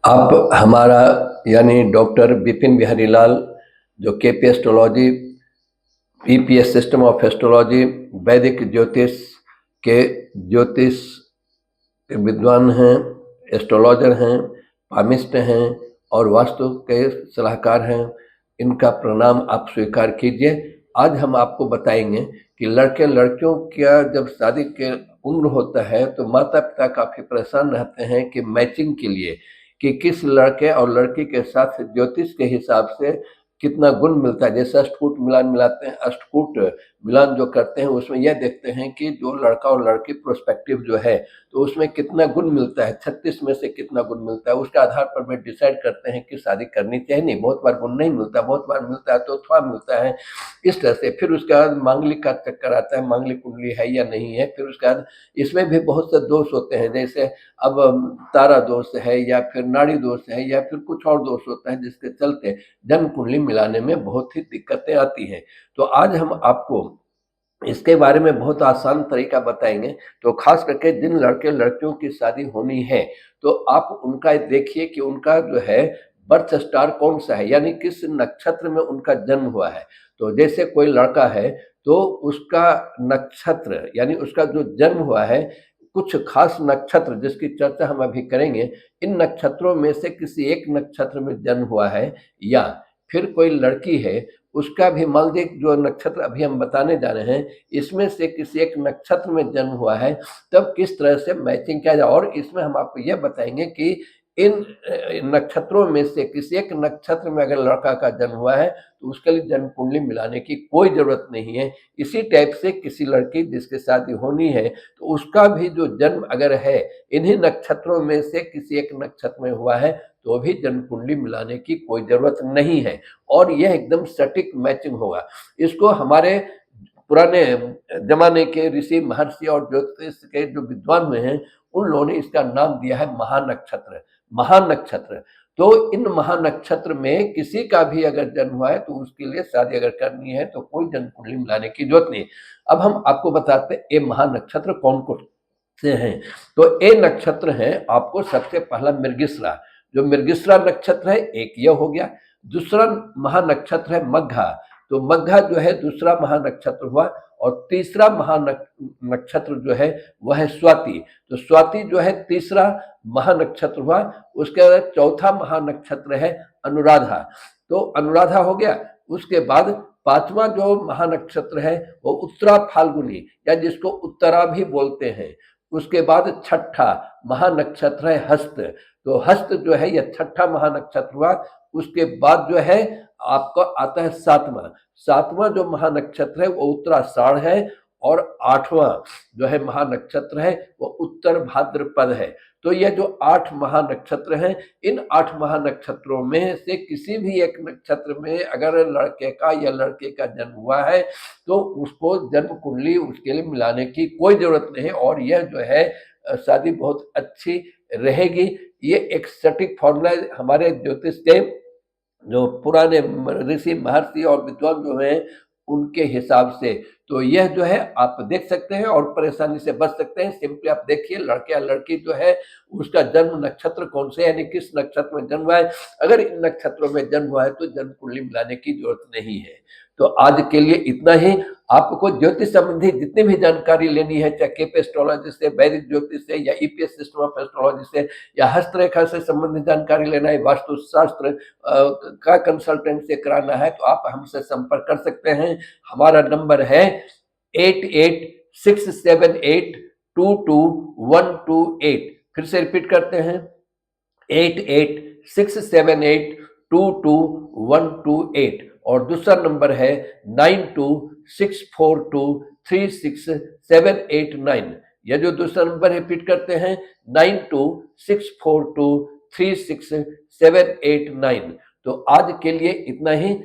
आप हमारा यानी डॉक्टर विपिन बिहारी लाल जो KP astrology EPS system of astrology वैदिक ज्योतिष के ज्योतिष विद्वान हैं, एस्ट्रोलॉजर हैं, पामिस्ट हैं और वास्तु के सलाहकार हैं। इनका प्रणाम आप स्वीकार कीजिए। आज हम आपको बताएंगे कि लड़के लड़कियों का जब शादी के उम्र होता है तो माता पिता काफ़ी परेशान रहते हैं कि मैचिंग के लिए कि किस लड़के और लड़की के साथ ज्योतिष के हिसाब से कितना गुण मिलता है। जैसे अष्टकूट मिलान मिलाते हैं, अष्टकूट मिलान जो करते हैं उसमें यह देखते हैं कि जो लड़का और लड़की प्रोस्पेक्टिव जो है तो उसमें कितना गुण मिलता है, 36 में से कितना गुण मिलता है, उसके आधार पर वे डिसाइड करते हैं कि शादी करनी चाहिए। नहीं, बहुत बार गुण नहीं मिलता, बहुत बार मिलता है तो थोड़ा मिलता है, इस तरह से। फिर उसके बाद मांगलिक का चक्कर आता है, मांगलिक कुंडली है या नहीं है। फिर उसके बाद इसमें भी बहुत से दोष होते हैं, जैसे अब तारा दोष है या फिर नाड़ी दोष है या फिर कुछ और दोष होता है जिसके चलते जन्म कुंडली मिलाने में बहुत ही दिक्कतें आती हैं। तो आज हम आपको इसके बारे में बहुत आसान तरीका बताएंगे। तो खास करके जिन लड़के लड़कियों की शादी होनी है तो आप उनका देखिए कि उनका जो है बर्थ स्टार कौन सा है, यानी किस नक्षत्र में उनका जन्म हुआ है। तो जैसे कोई लड़का है तो उसका नक्षत्र यानी उसका जो जन्म हुआ है, कुछ खास नक्षत्र जिसकी चर्चा हम अभी करेंगे, इन नक्षत्रों में से किसी एक नक्षत्र में जन्म हुआ है, या फिर कोई लड़की है उसका भी मान लीजिए जो नक्षत्र अभी हम बताने जा रहे हैं इसमें से किसी एक नक्षत्र में जन्म हुआ है, तब किस तरह से मैचिंग किया जाए। और इसमें हम आपको यह बताएंगे कि इन नक्षत्रों में से किसी एक नक्षत्र में अगर लड़का का जन्म हुआ है तो उसके लिए जन्म कुंडली मिलाने की कोई जरूरत नहीं है। इसी टाइप से किसी लड़की जिसके शादी होनी है तो उसका भी जो जन्म अगर है इन्हीं नक्षत्रों में से किसी एक नक्षत्र में हुआ है तो भी जन्म कुंडली मिलाने की कोई जरूरत नहीं है और यह एकदम सटीक मैचिंग होगा। इसको हमारे पुराने जमाने के ऋषि महर्षि और ज्योतिष के जो विद्वान में हैं उन लोगों ने इसका नाम दिया है महानक्षत्र। महानक्षत्र तो इन महानक्षत्र में किसी का भी अगर जन्म हुआ है तो उसके लिए शादी अगर करनी है तो कोई जन्म कुंडली मिलाने की जरूरत नहीं। अब हम आपको बताते हैं ये महानक्षत्र कौन कौन से हैं। तो ए नक्षत्र है आपको सबसे पहला मृगशिरा, जो मृगशिरा नक्षत्र है एक यह हो गया। दूसरा महानक्षत्र है मघा, तो मघा जो है दूसरा महानक्षत्र हुआ। और तीसरा महानक्षत्र जो है वह है स्वाति, तो स्वाति जो है तीसरा महानक्षत्र हुआ। उसके बाद चौथा महानक्षत्र है अनुराधा, तो अनुराधा हो गया। उसके बाद पांचवा जो महानक्षत्र है वो उत्तरा फाल्गुनी या जिसको उत्तरा भी बोलते हैं। उसके बाद छठा महानक्षत्र है हस्त, तो हस्त जो है यह छठा महानक्षत्र हुआ। उसके बाद जो है आपका आता है सातवां, सातवां जो महानक्षत्र है वो उत्तराषाढ़ है। और आठवां जो है महानक्षत्र है वो उत्तर भाद्रपद है। तो यह जो 8 महानक्षत्र हैं, इन 8 महानक्षत्रों में से किसी भी एक नक्षत्र में अगर लड़के का या लड़के का जन्म हुआ है तो उसको जन्म कुंडली उसके लिए मिलाने की कोई जरूरत नहीं है और यह जो है शादी बहुत अच्छी रहेगी। ये एक सटीक फॉर्मूला हमारे ज्योतिष के जो पुराने ऋषि महर्षि और विद्वान जो हैं उनके हिसाब से। तो यह जो है आप देख सकते हैं और परेशानी से बच सकते हैं। सिंपली आप देखिए लड़के या लड़की जो है उसका जन्म नक्षत्र कौन से यानी किस नक्षत्र में जन्म हुआ है। अगर इन नक्षत्रों में जन्म हुआ है तो जन्म कुंडली मिलाने की जरूरत नहीं है। तो आज के लिए इतना ही। आपको ज्योतिष संबंधी जितनी भी जानकारी लेनी है, चाहे केपी एस्ट्रोलॉजी से, वैदिक ज्योतिष से या ईपीएस सिस्टम ऑफ एस्ट्रोलॉजी से या हस्तरेखा से संबंधित जानकारी लेना है, वास्तुशास्त्र का कंसल्टेंट से कराना है तो आप हमसे संपर्क कर सकते हैं। हमारा नंबर है 8867822128। फिर से रिपीट करते हैं 8867822128। और दूसरा नंबर है 9264236789। यह जो दूसरा नंबर रिपीट करते हैं 9264236789। तो आज के लिए इतना ही।